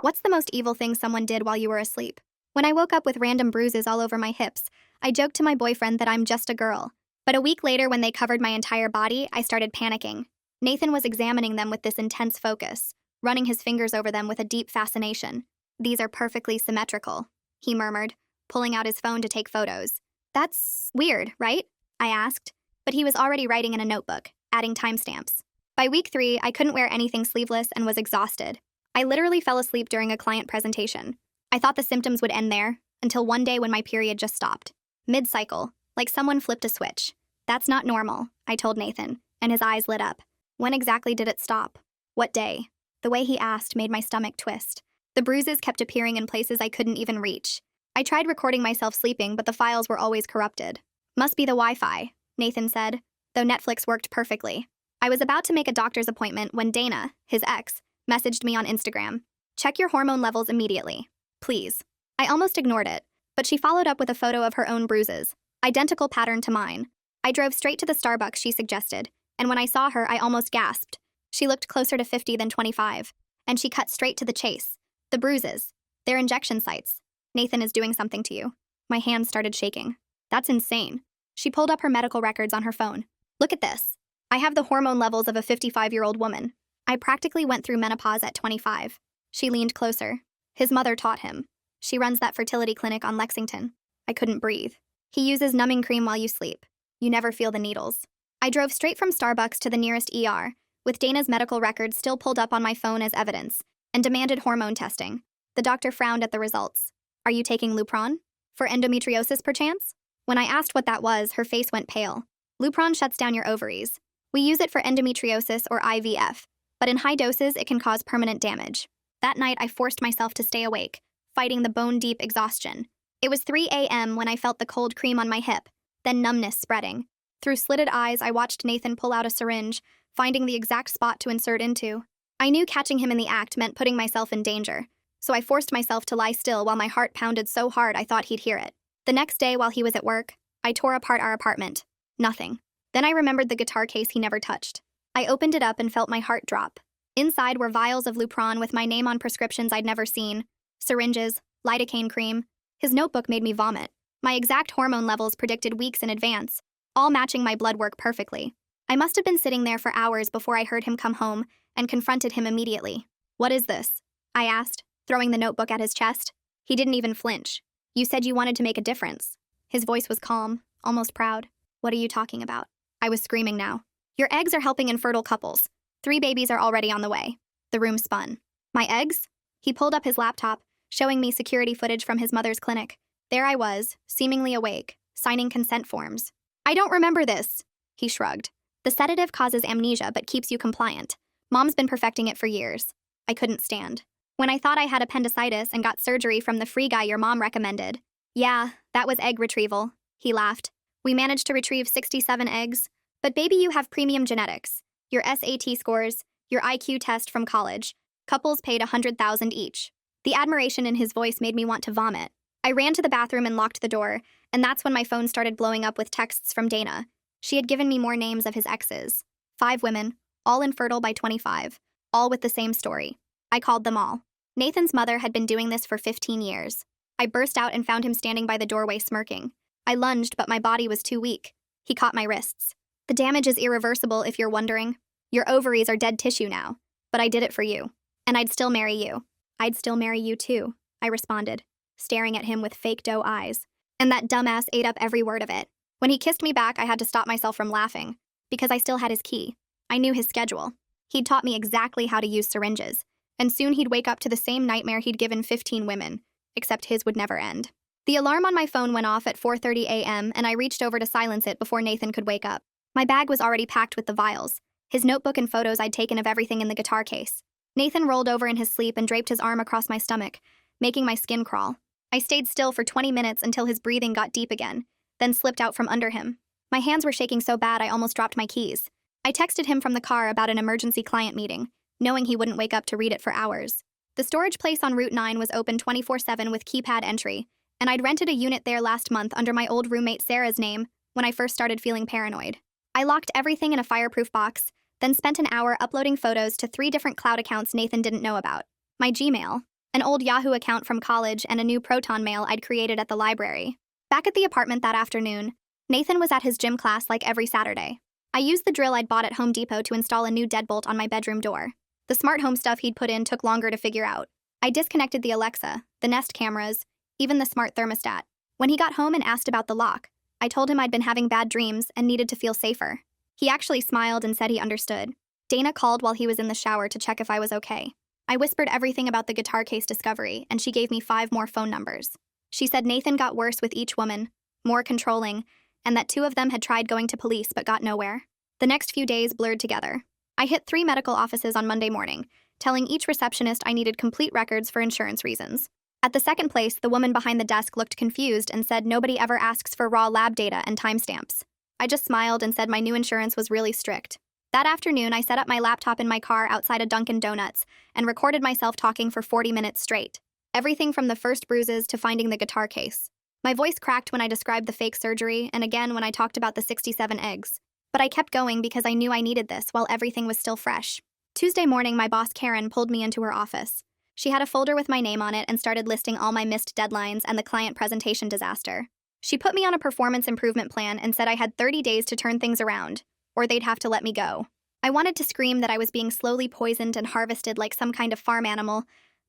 What's the most evil thing someone did while you were asleep? When I woke up with random bruises all over my hips, I joked to my boyfriend that I'm just a girl. But a week later, when they covered my entire body, I started panicking. Nathan was examining them with this intense focus, running his fingers over them with a deep fascination. "These are perfectly symmetrical," he murmured, pulling out his phone to take photos. "That's weird, right?" I asked, but he was already writing in a notebook, adding timestamps. By week 3, I couldn't wear anything sleeveless and was exhausted. I literally fell asleep during a client presentation. I thought the symptoms would end there, until one day when my period just stopped. Mid-cycle, like someone flipped a switch. "That's not normal," I told Nathan, and his eyes lit up. "When exactly did it stop? What day?" The way he asked made my stomach twist. The bruises kept appearing in places I couldn't even reach. I tried recording myself sleeping, but the files were always corrupted. "Must be the Wi-Fi," Nathan said, though Netflix worked perfectly. I was about to make a doctor's appointment when Dana, his ex, messaged me on Instagram. "Check your hormone levels immediately, please." I almost ignored it, but she followed up with a photo of her own bruises, identical pattern to mine. I drove straight to the Starbucks she suggested, and when I saw her, I almost gasped. She looked closer to 50 than 25, and she cut straight to the chase. "The bruises. They're injection sites. Nathan is doing something to you." My hands started shaking. "That's insane." She pulled up her medical records on her phone. "Look at this. I have the hormone levels of a 55-year-old woman. I practically went through menopause at 25. She leaned closer. "His mother taught him. She runs that fertility clinic on Lexington." I couldn't breathe. "He uses numbing cream while you sleep. You never feel the needles." I drove straight from Starbucks to the nearest ER, with Dana's medical records still pulled up on my phone as evidence, and demanded hormone testing. The doctor frowned at the results. "Are you taking Lupron? For endometriosis, perchance?" When I asked what that was, her face went pale. "Lupron shuts down your ovaries. We use it for endometriosis or IVF, but in high doses, it can cause permanent damage." That night, I forced myself to stay awake, fighting the bone-deep exhaustion. It was 3 a.m. when I felt the cold cream on my hip, then numbness spreading. Through slitted eyes, I watched Nathan pull out a syringe, finding the exact spot to insert into. I knew catching him in the act meant putting myself in danger, so I forced myself to lie still while my heart pounded so hard I thought he'd hear it. The next day, while he was at work, I tore apart our apartment. Nothing. Then I remembered the guitar case he never touched. I opened it up and felt my heart drop. Inside were vials of Lupron with my name on prescriptions I'd never seen, syringes, lidocaine cream. His notebook made me vomit. My exact hormone levels predicted weeks in advance, all matching my blood work perfectly. I must have been sitting there for hours before I heard him come home and confronted him immediately. "What is this?" I asked, throwing the notebook at his chest. He didn't even flinch. "You said you wanted to make a difference." His voice was calm, almost proud. "What are you talking about?" I was screaming now. "Your eggs are helping infertile couples. 3 babies are already on the way." The room spun. "My eggs?" He pulled up his laptop, showing me security footage from his mother's clinic. There I was, seemingly awake, signing consent forms. "I don't remember this," he shrugged. "The sedative causes amnesia but keeps you compliant. Mom's been perfecting it for years." I couldn't stand. "When I thought I had appendicitis and got surgery from the free guy your mom recommended." "Yeah, that was egg retrieval," he laughed. "We managed to retrieve 67 eggs. But baby, you have premium genetics. Your SAT scores, your IQ test from college. Couples paid $100,000 each." The admiration in his voice made me want to vomit. I ran to the bathroom and locked the door, and that's when my phone started blowing up with texts from Dana. She had given me more names of his exes. 5 women, all infertile by 25, all with the same story. I called them all. Nathan's mother had been doing this for 15 years. I burst out and found him standing by the doorway smirking. I lunged, but my body was too weak. He caught my wrists. "The damage is irreversible, if you're wondering. Your ovaries are dead tissue now, but I did it for you. And I'd still marry you." "I'd still marry you too," I responded, staring at him with fake doe eyes. And that dumbass ate up every word of it. When he kissed me back, I had to stop myself from laughing, because I still had his key. I knew his schedule. He'd taught me exactly how to use syringes, and soon he'd wake up to the same nightmare he'd given 15 women, except his would never end. The alarm on my phone went off at 4:30 a.m., and I reached over to silence it before Nathan could wake up. My bag was already packed with the vials, his notebook and photos I'd taken of everything in the guitar case. Nathan rolled over in his sleep and draped his arm across my stomach, making my skin crawl. I stayed still for 20 minutes until his breathing got deep again, then slipped out from under him. My hands were shaking so bad I almost dropped my keys. I texted him from the car about an emergency client meeting, knowing he wouldn't wake up to read it for hours. The storage place on Route 9 was open 24/7 with keypad entry, and I'd rented a unit there last month under my old roommate Sarah's name when I first started feeling paranoid. I locked everything in a fireproof box, then spent an hour uploading photos to 3 different cloud accounts Nathan didn't know about. My Gmail, an old Yahoo account from college, and a new Proton mail I'd created at the library. Back at the apartment that afternoon, Nathan was at his gym class like every Saturday. I used the drill I'd bought at Home Depot to install a new deadbolt on my bedroom door. The smart home stuff he'd put in took longer to figure out. I disconnected the Alexa, the Nest cameras, even the smart thermostat. When he got home and asked about the lock, I told him I'd been having bad dreams and needed to feel safer. He actually smiled and said he understood. Dana called while he was in the shower to check if I was okay. I whispered everything about the guitar case discovery, and she gave me 5 more phone numbers. She said Nathan got worse with each woman, more controlling, and that 2 of them had tried going to police but got nowhere. The next few days blurred together. I hit 3 medical offices on Monday morning, telling each receptionist I needed complete records for insurance reasons. At the second place, the woman behind the desk looked confused and said nobody ever asks for raw lab data and timestamps. I just smiled and said my new insurance was really strict. That afternoon, I set up my laptop in my car outside a Dunkin' Donuts and recorded myself talking for 40 minutes straight. Everything from the first bruises to finding the guitar case. My voice cracked when I described the fake surgery and again when I talked about the 67 eggs. But I kept going because I knew I needed this while everything was still fresh. Tuesday morning, my boss Karen pulled me into her office. She had a folder with my name on it and started listing all my missed deadlines and the client presentation disaster. She put me on a performance improvement plan and said I had 30 days to turn things around, or they'd have to let me go. I wanted to scream that I was being slowly poisoned and harvested like some kind of farm animal,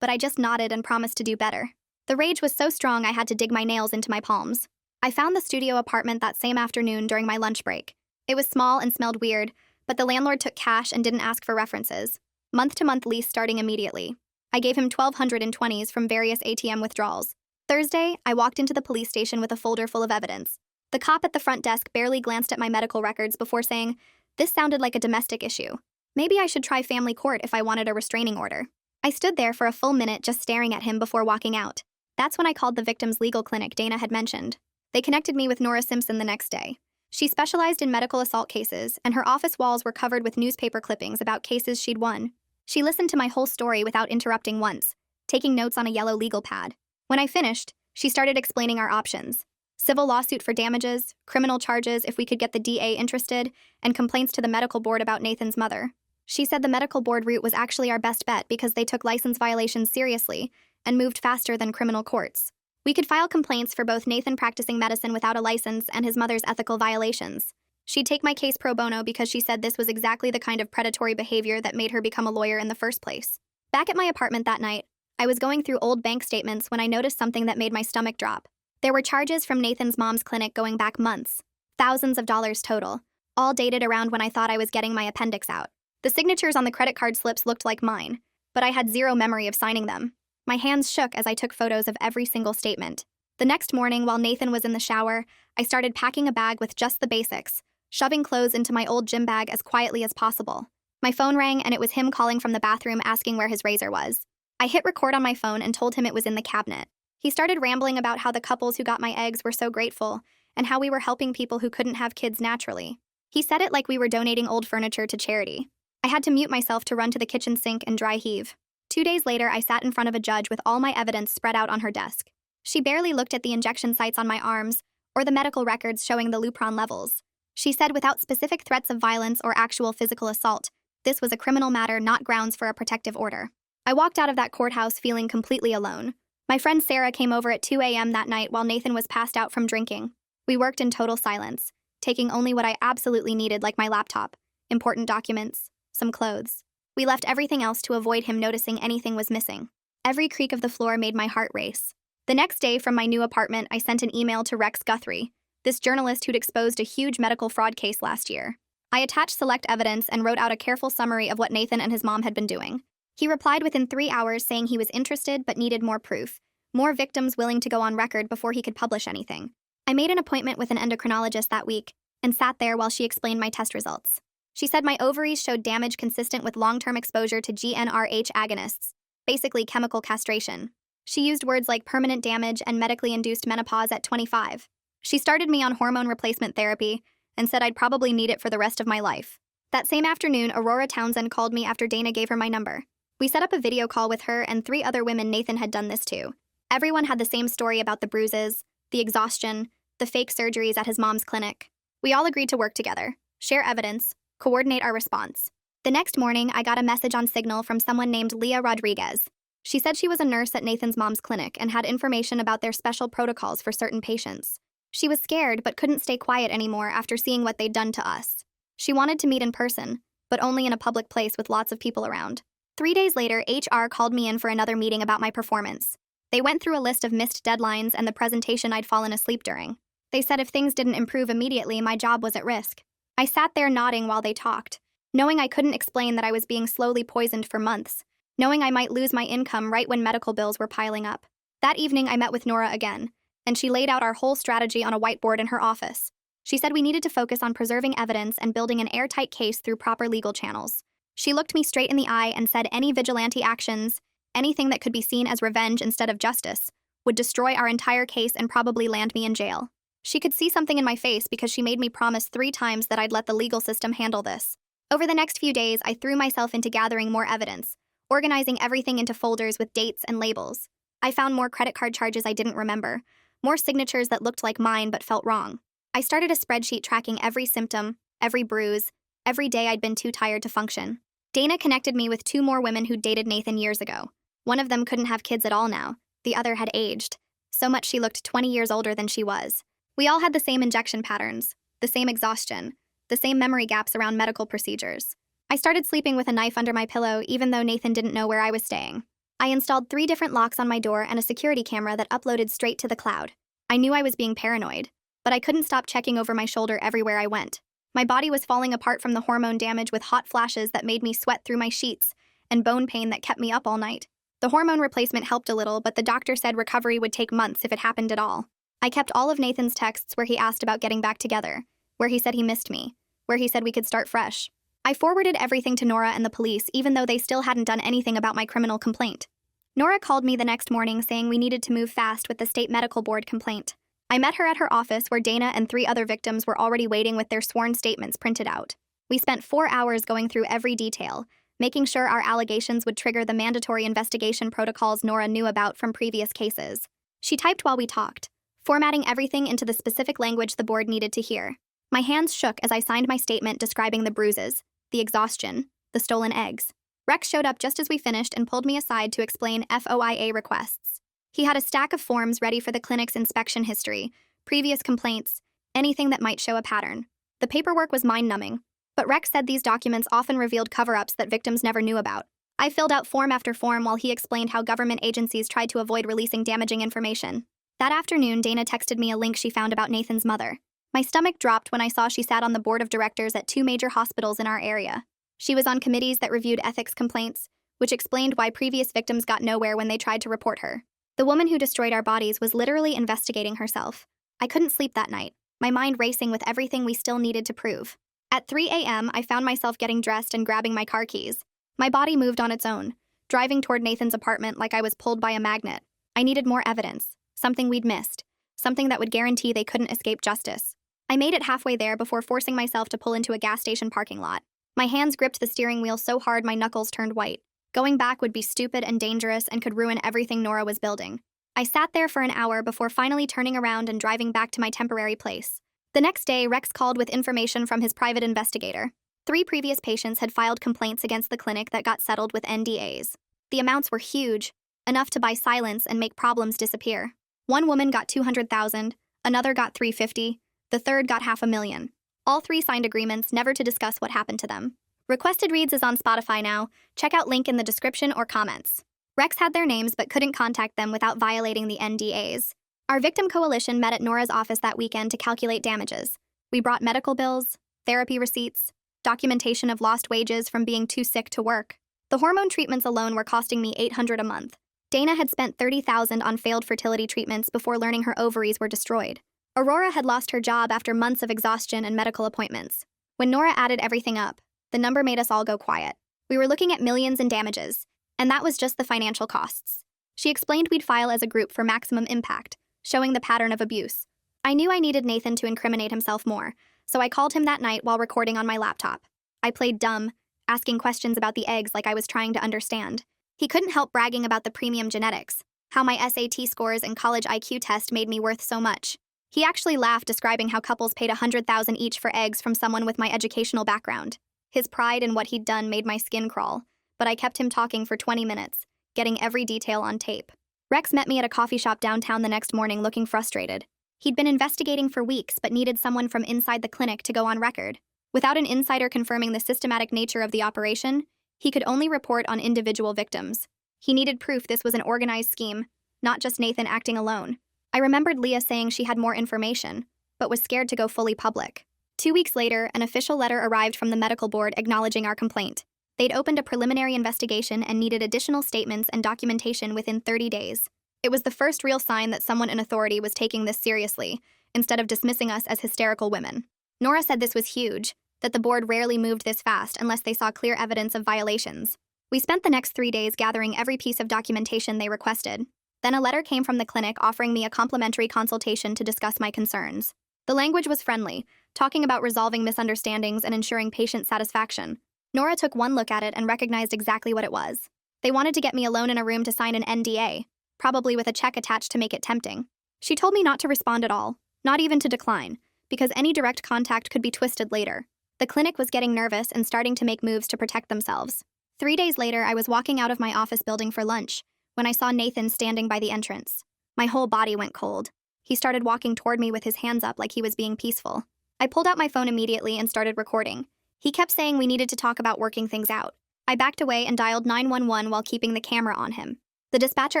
but I just nodded and promised to do better. The rage was so strong I had to dig my nails into my palms. I found the studio apartment that same afternoon during my lunch break. It was small and smelled weird, but the landlord took cash and didn't ask for references. Month-to-month lease starting immediately. I gave him $1,220s from various ATM withdrawals. Thursday, I walked into the police station with a folder full of evidence. The cop at the front desk barely glanced at my medical records before saying, "This sounded like a domestic issue. Maybe I should try family court if I wanted a restraining order." I stood there for a full minute just staring at him before walking out. That's when I called the victim's legal clinic Dana had mentioned. They connected me with Nora Simpson the next day. She specialized in medical assault cases, and her office walls were covered with newspaper clippings about cases she'd won. She listened to my whole story without interrupting once, taking notes on a yellow legal pad. When I finished, she started explaining our options. Civil lawsuit for damages, criminal charges if we could get the DA interested, and complaints to the medical board about Nathan's mother. She said the medical board route was actually our best bet because they took license violations seriously and moved faster than criminal courts. We could file complaints for both Nathan practicing medicine without a license and his mother's ethical violations. She'd take my case pro bono because she said this was exactly the kind of predatory behavior that made her become a lawyer in the first place. Back at my apartment that night, I was going through old bank statements when I noticed something that made my stomach drop. There were charges from Nathan's mom's clinic going back months, thousands of dollars total, all dated around when I thought I was getting my appendix out. The signatures on the credit card slips looked like mine, but I had zero memory of signing them. My hands shook as I took photos of every single statement. The next morning, while Nathan was in the shower, I started packing a bag with just the basics, shoving clothes into my old gym bag as quietly as possible. My phone rang and it was him calling from the bathroom asking where his razor was. I hit record on my phone and told him it was in the cabinet. He started rambling about how the couples who got my eggs were so grateful and how we were helping people who couldn't have kids naturally. He said it like we were donating old furniture to charity. I had to mute myself to run to the kitchen sink and dry heave. 2 days later, I sat in front of a judge with all my evidence spread out on her desk. She barely looked at the injection sites on my arms or the medical records showing the Lupron levels. She said without specific threats of violence or actual physical assault, this was a criminal matter, not grounds for a protective order. I walked out of that courthouse feeling completely alone. My friend Sarah came over at 2 a.m. that night while Nathan was passed out from drinking. We worked in total silence, taking only what I absolutely needed, like my laptop, important documents, some clothes. We left everything else to avoid him noticing anything was missing. Every creak of the floor made my heart race. The next day from my new apartment, I sent an email to Rex Guthrie, this journalist who'd exposed a huge medical fraud case last year. I attached select evidence and wrote out a careful summary of what Nathan and his mom had been doing. He replied within 3 hours saying he was interested but needed more proof, more victims willing to go on record before he could publish anything. I made an appointment with an endocrinologist that week and sat there while she explained my test results. She said my ovaries showed damage consistent with long-term exposure to GnRH agonists, basically chemical castration. She used words like permanent damage and medically induced menopause at 25. She started me on hormone replacement therapy and said I'd probably need it for the rest of my life. That same afternoon, Aurora Townsend called me after Dana gave her my number. We set up a video call with her and 3 other women Nathan had done this to. Everyone had the same story about the bruises, the exhaustion, the fake surgeries at his mom's clinic. We all agreed to work together, share evidence, coordinate our response. The next morning, I got a message on Signal from someone named Leah Rodriguez. She said she was a nurse at Nathan's mom's clinic and had information about their special protocols for certain patients. She was scared but couldn't stay quiet anymore after seeing what they'd done to us. She wanted to meet in person, but only in a public place with lots of people around. 3 days later, HR called me in for another meeting about my performance. They went through a list of missed deadlines and the presentation I'd fallen asleep during. They said if things didn't improve immediately, my job was at risk. I sat there nodding while they talked, knowing I couldn't explain that I was being slowly poisoned for months, knowing I might lose my income right when medical bills were piling up. That evening, I met with Nora again, and she laid out our whole strategy on a whiteboard in her office. She said we needed to focus on preserving evidence and building an airtight case through proper legal channels. She looked me straight in the eye and said any vigilante actions, anything that could be seen as revenge instead of justice, would destroy our entire case and probably land me in jail. She could see something in my face because she made me promise 3 times that I'd let the legal system handle this. Over the next few days, I threw myself into gathering more evidence, organizing everything into folders with dates and labels. I found more credit card charges I didn't remember, more signatures that looked like mine but felt wrong. I started a spreadsheet tracking every symptom, every bruise, every day I'd been too tired to function. Dana connected me with 2 more women who'd dated Nathan years ago. One of them couldn't have kids at all now. The other had aged. So much she looked 20 years older than she was. We all had the same injection patterns, the same exhaustion, the same memory gaps around medical procedures. I started sleeping with a knife under my pillow even though Nathan didn't know where I was staying. I installed 3 different locks on my door and a security camera that uploaded straight to the cloud. I knew I was being paranoid, but I couldn't stop checking over my shoulder everywhere I went. My body was falling apart from the hormone damage with hot flashes that made me sweat through my sheets and bone pain that kept me up all night. The hormone replacement helped a little, but the doctor said recovery would take months if it happened at all. I kept all of Nathan's texts where he asked about getting back together, where he said he missed me, where he said we could start fresh. I forwarded everything to Nora and the police even though they still hadn't done anything about my criminal complaint. Nora called me the next morning saying we needed to move fast with the state medical board complaint. I met her at her office where Dana and 3 other victims were already waiting with their sworn statements printed out. We spent 4 hours going through every detail, making sure our allegations would trigger the mandatory investigation protocols Nora knew about from previous cases. She typed while we talked, formatting everything into the specific language the board needed to hear. My hands shook as I signed my statement describing the bruises, the exhaustion, the stolen eggs. Rex showed up just as we finished and pulled me aside to explain FOIA requests. He had a stack of forms ready for the clinic's inspection history, previous complaints, anything that might show a pattern. The paperwork was mind-numbing, but Rex said these documents often revealed cover-ups that victims never knew about. I filled out form after form while he explained how government agencies tried to avoid releasing damaging information. That afternoon, Dana texted me a link she found about Nathan's mother. My stomach dropped when I saw she sat on the board of directors at 2 major hospitals in our area. She was on committees that reviewed ethics complaints, which explained why previous victims got nowhere when they tried to report her. The woman who destroyed our bodies was literally investigating herself. I couldn't sleep that night, my mind racing with everything we still needed to prove. At 3 a.m., I found myself getting dressed and grabbing my car keys. My body moved on its own, driving toward Nathan's apartment like I was pulled by a magnet. I needed more evidence, something we'd missed, something that would guarantee they couldn't escape justice. I made it halfway there before forcing myself to pull into a gas station parking lot. My hands gripped the steering wheel so hard my knuckles turned white. Going back would be stupid and dangerous and could ruin everything Nora was building. I sat there for an hour before finally turning around and driving back to my temporary place. The next day, Rex called with information from his private investigator. 3 previous patients had filed complaints against the clinic that got settled with NDAs. The amounts were huge, enough to buy silence and make problems disappear. One woman got $200,000, another got $350,000, the third got $500,000. All 3 signed agreements never to discuss what happened to them. Requested Reads is on Spotify now. Check out link in the description or comments. Rex had their names but couldn't contact them without violating the NDAs. Our victim coalition met at Nora's office that weekend to calculate damages. We brought medical bills, therapy receipts, documentation of lost wages from being too sick to work. The hormone treatments alone were costing me $800 a month. Dana had spent $30,000 on failed fertility treatments before learning her ovaries were destroyed. Aurora had lost her job after months of exhaustion and medical appointments. When Nora added everything up, the number made us all go quiet. We were looking at millions in damages, and that was just the financial costs. She explained we'd file as a group for maximum impact, showing the pattern of abuse. I knew I needed Nathan to incriminate himself more, so I called him that night while recording on my laptop. I played dumb, asking questions about the eggs like I was trying to understand. He couldn't help bragging about the premium genetics, how my SAT scores and college IQ test made me worth so much. He actually laughed, describing how couples paid $100,000 each for eggs from someone with my educational background. His pride in what he'd done made my skin crawl, but I kept him talking for 20 minutes, getting every detail on tape. Rex met me at a coffee shop downtown the next morning looking frustrated. He'd been investigating for weeks but needed someone from inside the clinic to go on record. Without an insider confirming the systematic nature of the operation, he could only report on individual victims. He needed proof this was an organized scheme, not just Nathan acting alone. I remembered Leah saying she had more information, but was scared to go fully public. 2 weeks later, an official letter arrived from the medical board acknowledging our complaint. They'd opened a preliminary investigation and needed additional statements and documentation within 30 days. It was the first real sign that someone in authority was taking this seriously, instead of dismissing us as hysterical women. Nora said this was huge, that the board rarely moved this fast unless they saw clear evidence of violations. We spent the next 3 days gathering every piece of documentation they requested. Then a letter came from the clinic offering me a complimentary consultation to discuss my concerns. The language was friendly, talking about resolving misunderstandings and ensuring patient satisfaction. Nora took one look at it and recognized exactly what it was. They wanted to get me alone in a room to sign an NDA, probably with a check attached to make it tempting. She told me not to respond at all, not even to decline, because any direct contact could be twisted later. The clinic was getting nervous and starting to make moves to protect themselves. 3 days later, I was walking out of my office building for lunch when I saw Nathan standing by the entrance. My whole body went cold. He started walking toward me with his hands up like he was being peaceful. I pulled out my phone immediately and started recording. He kept saying we needed to talk about working things out. I backed away and dialed 911 while keeping the camera on him. The dispatcher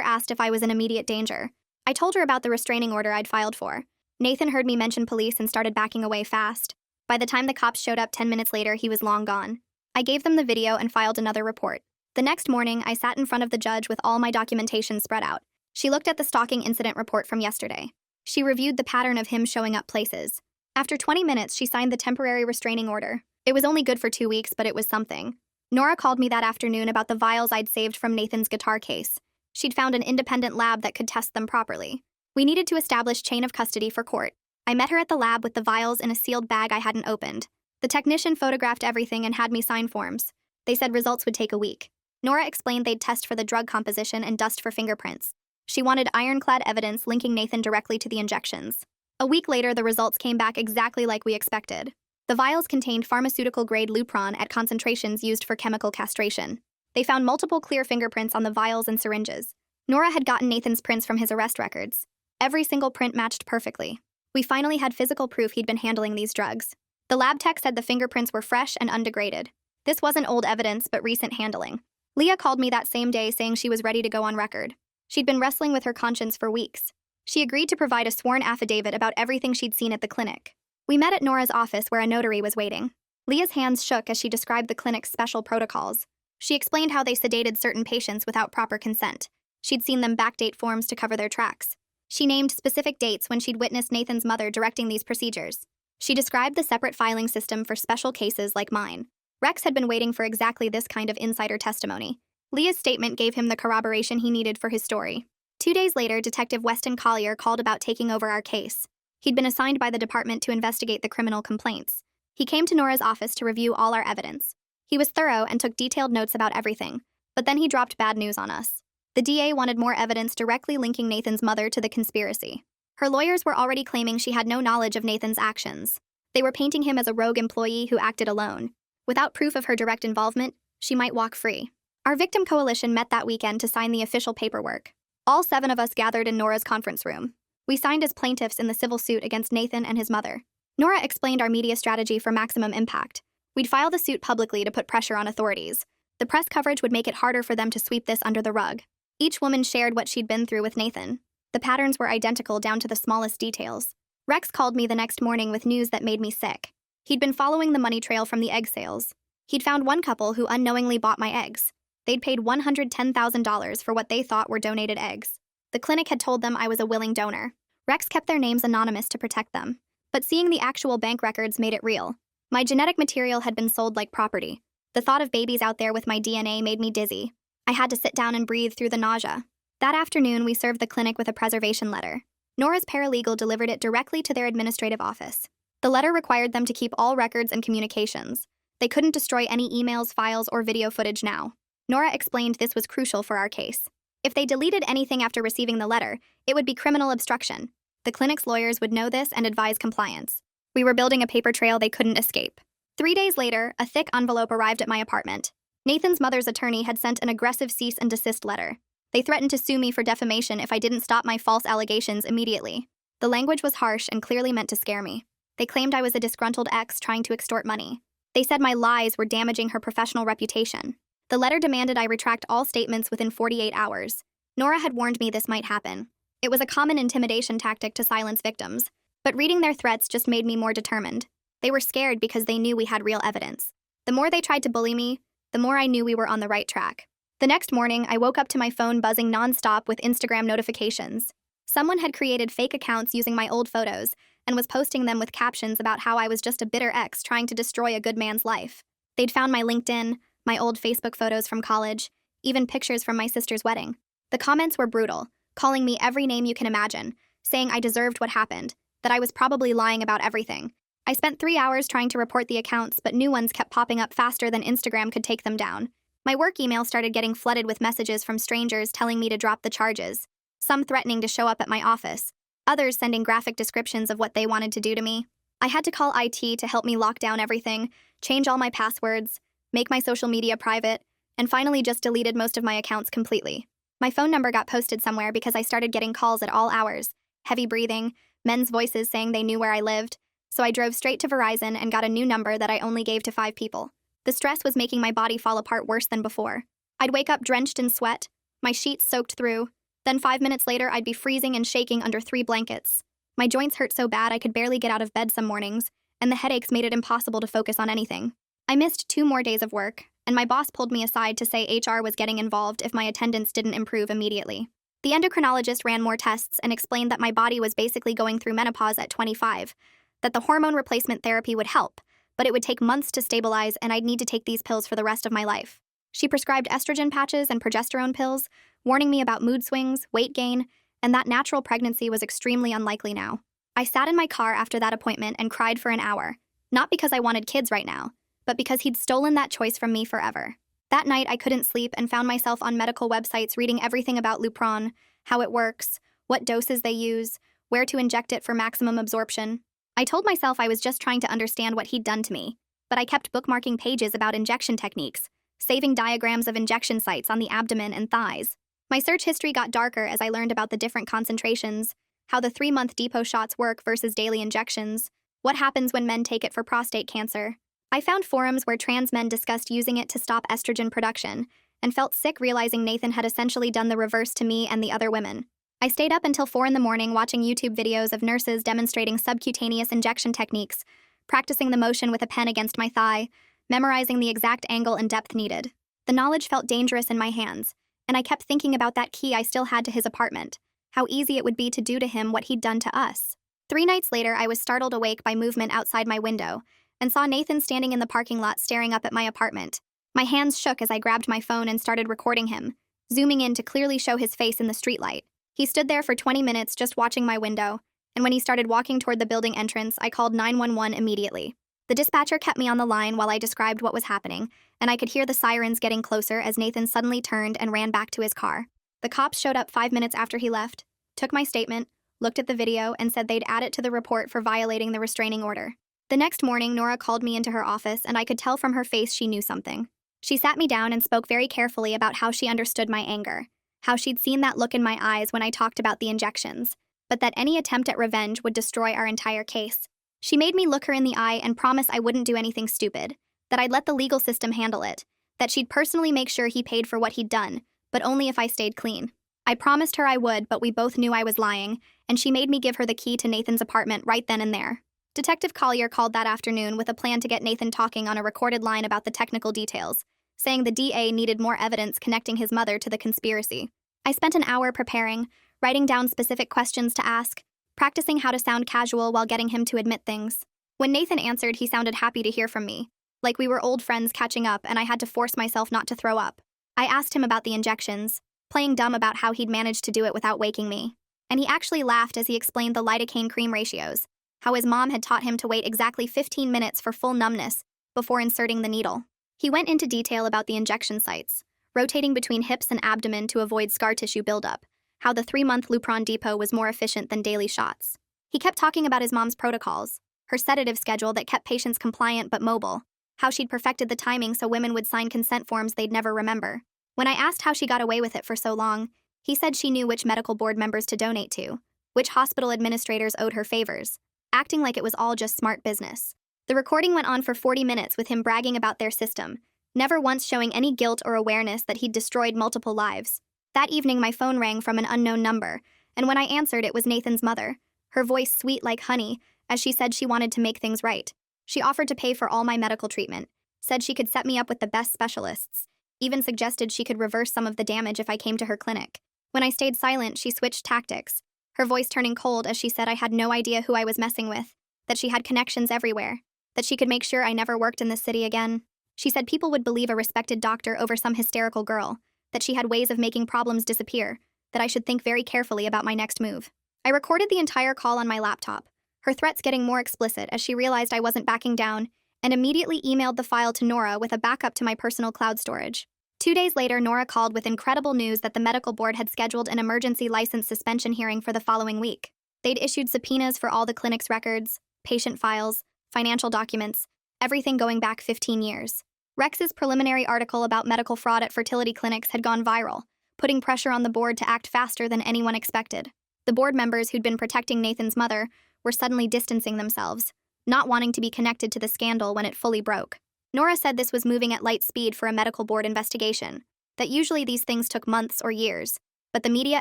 asked if I was in immediate danger. I told her about the restraining order I'd filed for. Nathan heard me mention police and started backing away fast. By the time the cops showed up 10 minutes later, he was long gone. I gave them the video and filed another report. The next morning, I sat in front of the judge with all my documentation spread out. She looked at the stalking incident report from yesterday. She reviewed the pattern of him showing up places. After 20 minutes, she signed the temporary restraining order. It was only good for 2 weeks, but it was something. Nora called me that afternoon about the vials I'd saved from Nathan's guitar case. She'd found an independent lab that could test them properly. We needed to establish chain of custody for court. I met her at the lab with the vials in a sealed bag I hadn't opened. The technician photographed everything and had me sign forms. They said results would take a week. Nora explained they'd test for the drug composition and dust for fingerprints. She wanted ironclad evidence linking Nathan directly to the injections. A week later, the results came back exactly like we expected. The vials contained pharmaceutical-grade Lupron at concentrations used for chemical castration. They found multiple clear fingerprints on the vials and syringes. Nora had gotten Nathan's prints from his arrest records. Every single print matched perfectly. We finally had physical proof he'd been handling these drugs. The lab tech said the fingerprints were fresh and undegraded. This wasn't old evidence, but recent handling. Leah called me that same day saying she was ready to go on record. She'd been wrestling with her conscience for weeks. She agreed to provide a sworn affidavit about everything she'd seen at the clinic. We met at Nora's office where a notary was waiting. Leah's hands shook as she described the clinic's special protocols. She explained how they sedated certain patients without proper consent. She'd seen them backdate forms to cover their tracks. She named specific dates when she'd witnessed Nathan's mother directing these procedures. She described the separate filing system for special cases like mine. Rex had been waiting for exactly this kind of insider testimony. Leah's statement gave him the corroboration he needed for his story. 2 days later, Detective Weston Collier called about taking over our case. He'd been assigned by the department to investigate the criminal complaints. He came to Nora's office to review all our evidence. He was thorough and took detailed notes about everything, but then he dropped bad news on us. The DA wanted more evidence directly linking Nathan's mother to the conspiracy. Her lawyers were already claiming she had no knowledge of Nathan's actions. They were painting him as a rogue employee who acted alone. Without proof of her direct involvement, she might walk free. Our victim coalition met that weekend to sign the official paperwork. All 7 of us gathered in Nora's conference room. We signed as plaintiffs in the civil suit against Nathan and his mother. Nora explained our media strategy for maximum impact. We'd file the suit publicly to put pressure on authorities. The press coverage would make it harder for them to sweep this under the rug. Each woman shared what she'd been through with Nathan. The patterns were identical down to the smallest details. Rex called me the next morning with news that made me sick. He'd been following the money trail from the egg sales. He'd found one couple who unknowingly bought my eggs. They'd paid $110,000 for what they thought were donated eggs. The clinic had told them I was a willing donor. Rex kept their names anonymous to protect them. But seeing the actual bank records made it real. My genetic material had been sold like property. The thought of babies out there with my DNA made me dizzy. I had to sit down and breathe through the nausea. That afternoon, we served the clinic with a preservation letter. Nora's paralegal delivered it directly to their administrative office. The letter required them to keep all records and communications. They couldn't destroy any emails, files, or video footage now. Nora explained this was crucial for our case. If they deleted anything after receiving the letter, it would be criminal obstruction. The clinic's lawyers would know this and advise compliance. We were building a paper trail they couldn't escape. 3 days later, a thick envelope arrived at my apartment. Nathan's mother's attorney had sent an aggressive cease and desist letter. They threatened to sue me for defamation if I didn't stop my false allegations immediately. The language was harsh and clearly meant to scare me. They claimed I was a disgruntled ex trying to extort money. They said my lies were damaging her professional reputation. The letter demanded I retract all statements within 48 hours. Nora had warned me this might happen. It was a common intimidation tactic to silence victims. But reading their threats just made me more determined. They were scared because they knew we had real evidence. The more they tried to bully me, the more I knew we were on the right track. The next morning, I woke up to my phone buzzing nonstop with Instagram notifications. Someone had created fake accounts using my old photos and was posting them with captions about how I was just a bitter ex trying to destroy a good man's life. They'd found my LinkedIn, my old Facebook photos from college, even pictures from my sister's wedding. The comments were brutal, calling me every name you can imagine, saying I deserved what happened, that I was probably lying about everything. I spent 3 hours trying to report the accounts, but new ones kept popping up faster than Instagram could take them down. My work email started getting flooded with messages from strangers telling me to drop the charges, some threatening to show up at my office, others sending graphic descriptions of what they wanted to do to me. I had to call IT to help me lock down everything, change all my passwords, make my social media private, and finally just deleted most of my accounts completely. My phone number got posted somewhere because I started getting calls at all hours, heavy breathing, men's voices saying they knew where I lived, so I drove straight to Verizon and got a new number that I only gave to 5 people. The stress was making my body fall apart worse than before. I'd wake up drenched in sweat, my sheets soaked through, then 5 minutes later I'd be freezing and shaking under 3 blankets. My joints hurt so bad I could barely get out of bed some mornings, and the headaches made it impossible to focus on anything. I missed 2 more days of work, and my boss pulled me aside to say HR was getting involved if my attendance didn't improve immediately. The endocrinologist ran more tests and explained that my body was basically going through menopause at 25, that the hormone replacement therapy would help, but it would take months to stabilize and I'd need to take these pills for the rest of my life. She prescribed estrogen patches and progesterone pills, warning me about mood swings, weight gain, and that natural pregnancy was extremely unlikely now. I sat in my car after that appointment and cried for an hour, not because I wanted kids right now, but because he'd stolen that choice from me forever. That night, I couldn't sleep and found myself on medical websites reading everything about Lupron, how it works, what doses they use, where to inject it for maximum absorption. I told myself I was just trying to understand what he'd done to me, but I kept bookmarking pages about injection techniques, saving diagrams of injection sites on the abdomen and thighs. My search history got darker as I learned about the different concentrations, how the 3-month depot shots work versus daily injections, what happens when men take it for prostate cancer. I found forums where trans men discussed using it to stop estrogen production, and felt sick realizing Nathan had essentially done the reverse to me and the other women. I stayed up until 4 in the morning watching YouTube videos of nurses demonstrating subcutaneous injection techniques, practicing the motion with a pen against my thigh, memorizing the exact angle and depth needed. The knowledge felt dangerous in my hands, and I kept thinking about that key I still had to his apartment, how easy it would be to do to him what he'd done to us. 3 nights later, I was startled awake by movement outside my window, and saw Nathan standing in the parking lot staring up at my apartment. My hands shook as I grabbed my phone and started recording him, zooming in to clearly show his face in the streetlight. He stood there for 20 minutes just watching my window, and when he started walking toward the building entrance, I called 911 immediately. The dispatcher kept me on the line while I described what was happening, and I could hear the sirens getting closer as Nathan suddenly turned and ran back to his car. The cops showed up 5 minutes after he left, took my statement, looked at the video, and said they'd add it to the report for violating the restraining order. The next morning, Nora called me into her office, and I could tell from her face she knew something. She sat me down and spoke very carefully about how she understood my anger, how she'd seen that look in my eyes when I talked about the injections, but that any attempt at revenge would destroy our entire case. She made me look her in the eye and promise I wouldn't do anything stupid, that I'd let the legal system handle it, that she'd personally make sure he paid for what he'd done, but only if I stayed clean. I promised her I would, but we both knew I was lying, and she made me give her the key to Nathan's apartment right then and there. Detective Collier called that afternoon with a plan to get Nathan talking on a recorded line about the technical details, saying the DA needed more evidence connecting his mother to the conspiracy. I spent an hour preparing, writing down specific questions to ask, practicing how to sound casual while getting him to admit things. When Nathan answered, he sounded happy to hear from me, like we were old friends catching up and I had to force myself not to throw up. I asked him about the injections, playing dumb about how he'd managed to do it without waking me. And he actually laughed as he explained the lidocaine cream ratios, how his mom had taught him to wait exactly 15 minutes for full numbness before inserting the needle. He went into detail about the injection sites, rotating between hips and abdomen to avoid scar tissue buildup, how the 3-month Lupron depot was more efficient than daily shots. He kept talking about his mom's protocols, her sedative schedule that kept patients compliant but mobile, how she'd perfected the timing so women would sign consent forms they'd never remember. When I asked how she got away with it for so long, he said she knew which medical board members to donate to, which hospital administrators owed her favors, acting like it was all just smart business. The recording went on for 40 minutes with him bragging about their system, never once showing any guilt or awareness that he'd destroyed multiple lives. That evening, my phone rang from an unknown number, and when I answered, it was Nathan's mother, her voice sweet like honey, as she said she wanted to make things right. She offered to pay for all my medical treatment, said she could set me up with the best specialists, even suggested she could reverse some of the damage if I came to her clinic. When I stayed silent, she switched tactics, her voice turning cold as she said I had no idea who I was messing with, that she had connections everywhere, that she could make sure I never worked in this city again. She said people would believe a respected doctor over some hysterical girl, that she had ways of making problems disappear, that I should think very carefully about my next move. I recorded the entire call on my laptop, her threats getting more explicit as she realized I wasn't backing down, and immediately emailed the file to Nora with a backup to my personal cloud storage. 2 days later, Nora called with incredible news that the medical board had scheduled an emergency license suspension hearing for the following week. They'd issued subpoenas for all the clinic's records, patient files, financial documents, everything going back 15 years. Rex's preliminary article about medical fraud at fertility clinics had gone viral, putting pressure on the board to act faster than anyone expected. The board members who'd been protecting Nathan's mother were suddenly distancing themselves, not wanting to be connected to the scandal when it fully broke. Nora said this was moving at light speed for a medical board investigation, that usually these things took months or years, but the media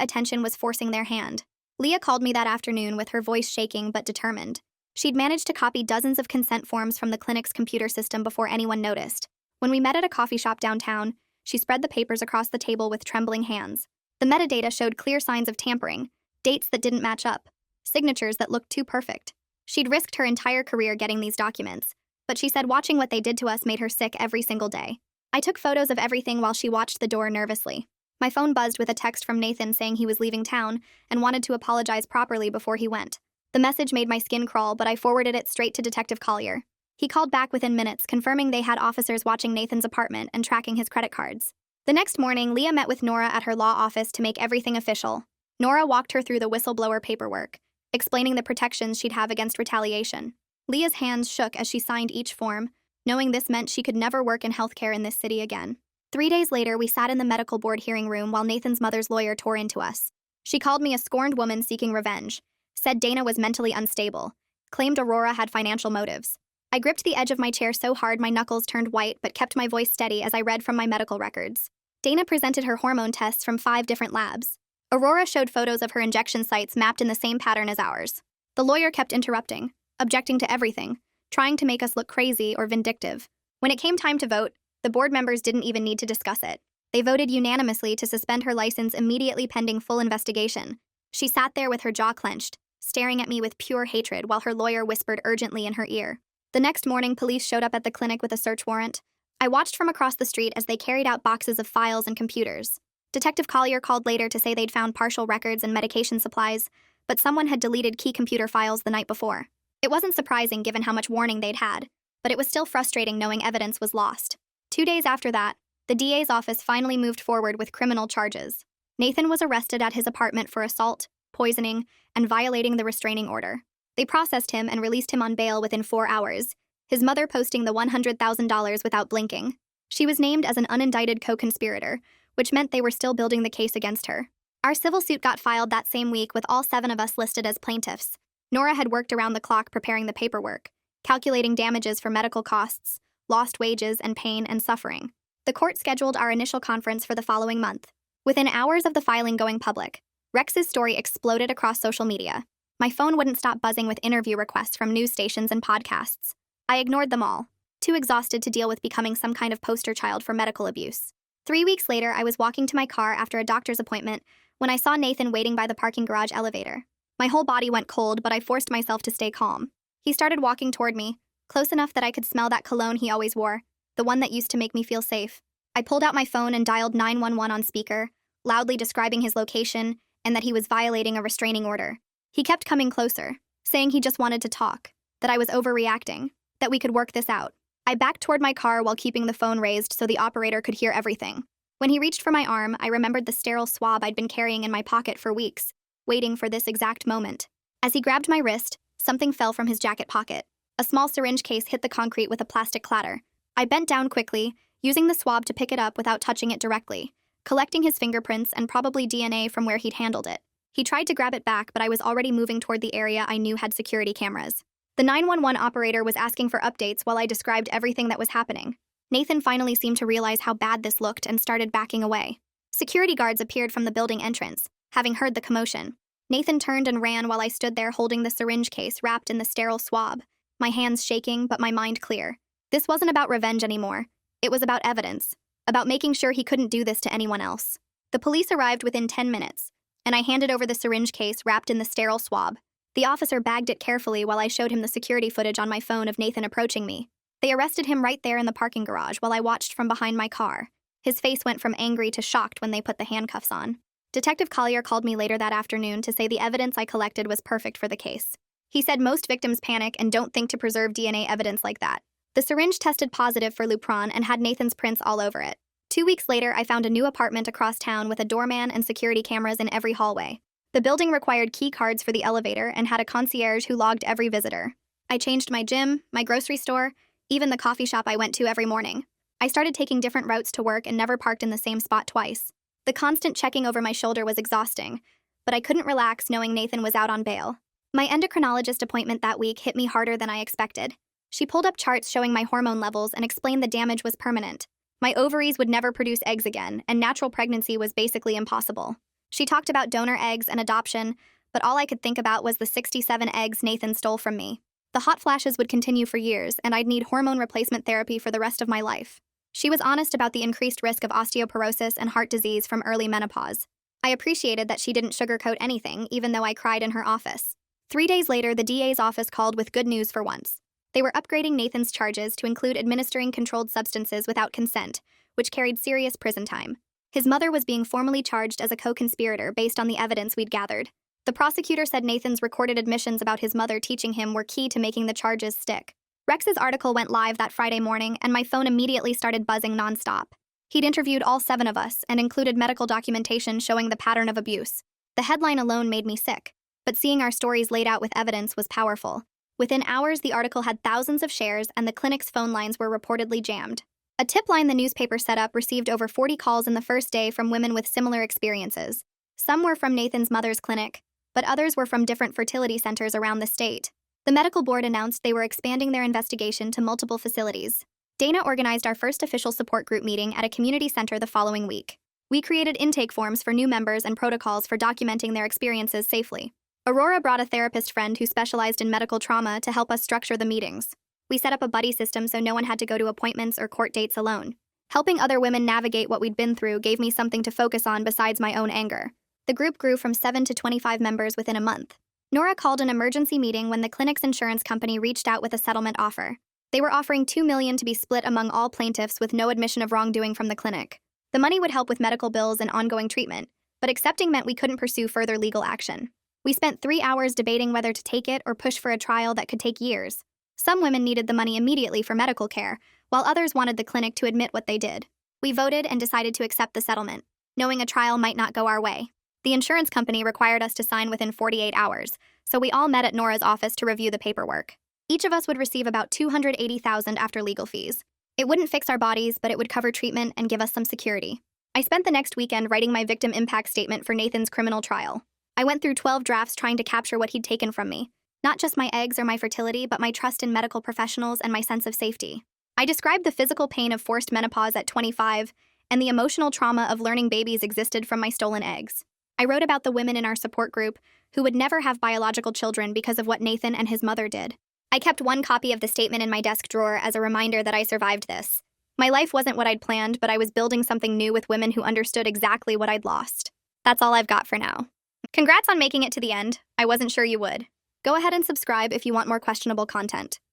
attention was forcing their hand. Leah called me that afternoon with her voice shaking but determined. She'd managed to copy dozens of consent forms from the clinic's computer system before anyone noticed. When we met at a coffee shop downtown, she spread the papers across the table with trembling hands. The metadata showed clear signs of tampering, dates that didn't match up, signatures that looked too perfect. She'd risked her entire career getting these documents, but she said watching what they did to us made her sick every single day. I took photos of everything while she watched the door nervously. My phone buzzed with a text from Nathan saying he was leaving town and wanted to apologize properly before he went. The message made my skin crawl, but I forwarded it straight to Detective Collier. He called back within minutes, confirming they had officers watching Nathan's apartment and tracking his credit cards. The next morning, Leah met with Nora at her law office to make everything official. Nora walked her through the whistleblower paperwork, explaining the protections she'd have against retaliation. Leah's hands shook as she signed each form, knowing this meant she could never work in healthcare in this city again. 3 days later, we sat in the medical board hearing room while Nathan's mother's lawyer tore into us. She called me a scorned woman seeking revenge, said Dana was mentally unstable, claimed Aurora had financial motives. I gripped the edge of my chair so hard my knuckles turned white but kept my voice steady as I read from my medical records. Dana presented her hormone tests from 5 different labs. Aurora showed photos of her injection sites mapped in the same pattern as ours. The lawyer kept interrupting, objecting to everything, trying to make us look crazy or vindictive. When it came time to vote, the board members didn't even need to discuss it. They voted unanimously to suspend her license immediately pending full investigation. She sat there with her jaw clenched, staring at me with pure hatred while her lawyer whispered urgently in her ear. The next morning, police showed up at the clinic with a search warrant. I watched from across the street as they carried out boxes of files and computers. Detective Collier called later to say they'd found partial records and medication supplies, but someone had deleted key computer files the night before. It wasn't surprising given how much warning they'd had, but it was still frustrating knowing evidence was lost. 2 days after that, the DA's office finally moved forward with criminal charges. Nathan was arrested at his apartment for assault, poisoning, and violating the restraining order. They processed him and released him on bail within 4 hours, his mother posting the $100,000 without blinking. She was named as an unindicted co-conspirator, which meant they were still building the case against her. Our civil suit got filed that same week with all 7 of us listed as plaintiffs. Nora had worked around the clock preparing the paperwork, calculating damages for medical costs, lost wages, and pain and suffering. The court scheduled our initial conference for the following month. Within hours of the filing going public, Rex's story exploded across social media. My phone wouldn't stop buzzing with interview requests from news stations and podcasts. I ignored them all, too exhausted to deal with becoming some kind of poster child for medical abuse. 3 weeks later, I was walking to my car after a doctor's appointment when I saw Nathan waiting by the parking garage elevator. My whole body went cold, but I forced myself to stay calm. He started walking toward me, close enough that I could smell that cologne he always wore, the one that used to make me feel safe. I pulled out my phone and dialed 911 on speaker, loudly describing his location and that he was violating a restraining order. He kept coming closer, saying he just wanted to talk, that I was overreacting, that we could work this out. I backed toward my car while keeping the phone raised so the operator could hear everything. When he reached for my arm, I remembered the sterile swab I'd been carrying in my pocket for weeks, waiting for this exact moment. As he grabbed my wrist, something fell from his jacket pocket. A small syringe case hit the concrete with a plastic clatter. I bent down quickly, using the swab to pick it up without touching it directly, collecting his fingerprints and probably DNA from where he'd handled it. He tried to grab it back, but I was already moving toward the area I knew had security cameras. The 911 operator was asking for updates while I described everything that was happening. Nathan finally seemed to realize how bad this looked and started backing away. Security guards appeared from the building entrance, having heard the commotion. Nathan turned and ran while I stood there holding the syringe case wrapped in the sterile swab, my hands shaking but my mind clear. This wasn't about revenge anymore. It was about evidence, about making sure he couldn't do this to anyone else. The police arrived within 10 minutes, and I handed over the syringe case wrapped in the sterile swab. The officer bagged it carefully while I showed him the security footage on my phone of Nathan approaching me. They arrested him right there in the parking garage while I watched from behind my car. His face went from angry to shocked when they put the handcuffs on. Detective Collier called me later that afternoon to say the evidence I collected was perfect for the case. He said most victims panic and don't think to preserve DNA evidence like that. The syringe tested positive for Lupron and had Nathan's prints all over it. 2 weeks later, I found a new apartment across town with a doorman and security cameras in every hallway. The building required key cards for the elevator and had a concierge who logged every visitor. I changed my gym, my grocery store, even the coffee shop I went to every morning. I started taking different routes to work and never parked in the same spot twice. The constant checking over my shoulder was exhausting, but I couldn't relax knowing Nathan was out on bail. My endocrinologist appointment that week hit me harder than I expected. She pulled up charts showing my hormone levels and explained the damage was permanent. My ovaries would never produce eggs again, and natural pregnancy was basically impossible. She talked about donor eggs and adoption, but all I could think about was the 67 eggs Nathan stole from me. The hot flashes would continue for years, and I'd need hormone replacement therapy for the rest of my life. She was honest about the increased risk of osteoporosis and heart disease from early menopause. I appreciated that she didn't sugarcoat anything, even though I cried in her office. 3 days later, the DA's office called with good news for once. They were upgrading Nathan's charges to include administering controlled substances without consent, which carried serious prison time. His mother was being formally charged as a co-conspirator based on the evidence we'd gathered. The prosecutor said Nathan's recorded admissions about his mother teaching him were key to making the charges stick. Rex's article went live that Friday morning, and my phone immediately started buzzing nonstop. He'd interviewed all 7 of us and included medical documentation showing the pattern of abuse. The headline alone made me sick, but seeing our stories laid out with evidence was powerful. Within hours, the article had thousands of shares, and the clinic's phone lines were reportedly jammed. A tip line the newspaper set up received over 40 calls in the first day from women with similar experiences. Some were from Nathan's mother's clinic, but others were from different fertility centers around the state. The medical board announced they were expanding their investigation to multiple facilities. Dana organized our first official support group meeting at a community center the following week. We created intake forms for new members and protocols for documenting their experiences safely. Aurora brought a therapist friend who specialized in medical trauma to help us structure the meetings. We set up a buddy system so no one had to go to appointments or court dates alone. Helping other women navigate what we'd been through gave me something to focus on besides my own anger. The group grew from 7 to 25 members within a month. Nora called an emergency meeting when the clinic's insurance company reached out with a settlement offer. They were offering $2 million to be split among all plaintiffs with no admission of wrongdoing from the clinic. The money would help with medical bills and ongoing treatment, but accepting meant we couldn't pursue further legal action. We spent 3 hours debating whether to take it or push for a trial that could take years. Some women needed the money immediately for medical care, while others wanted the clinic to admit what they did. We voted and decided to accept the settlement, knowing a trial might not go our way. The insurance company required us to sign within 48 hours, so we all met at Nora's office to review the paperwork. Each of us would receive about $280,000 after legal fees. It wouldn't fix our bodies, but it would cover treatment and give us some security. I spent the next weekend writing my victim impact statement for Nathan's criminal trial. I went through 12 drafts trying to capture what he'd taken from me. Not just my eggs or my fertility, but my trust in medical professionals and my sense of safety. I described the physical pain of forced menopause at 25 and the emotional trauma of learning babies existed from my stolen eggs. I wrote about the women in our support group who would never have biological children because of what Nathan and his mother did. I kept one copy of the statement in my desk drawer as a reminder that I survived this. My life wasn't what I'd planned, but I was building something new with women who understood exactly what I'd lost. That's all I've got for now. Congrats on making it to the end. I wasn't sure you would. Go ahead and subscribe if you want more questionable content.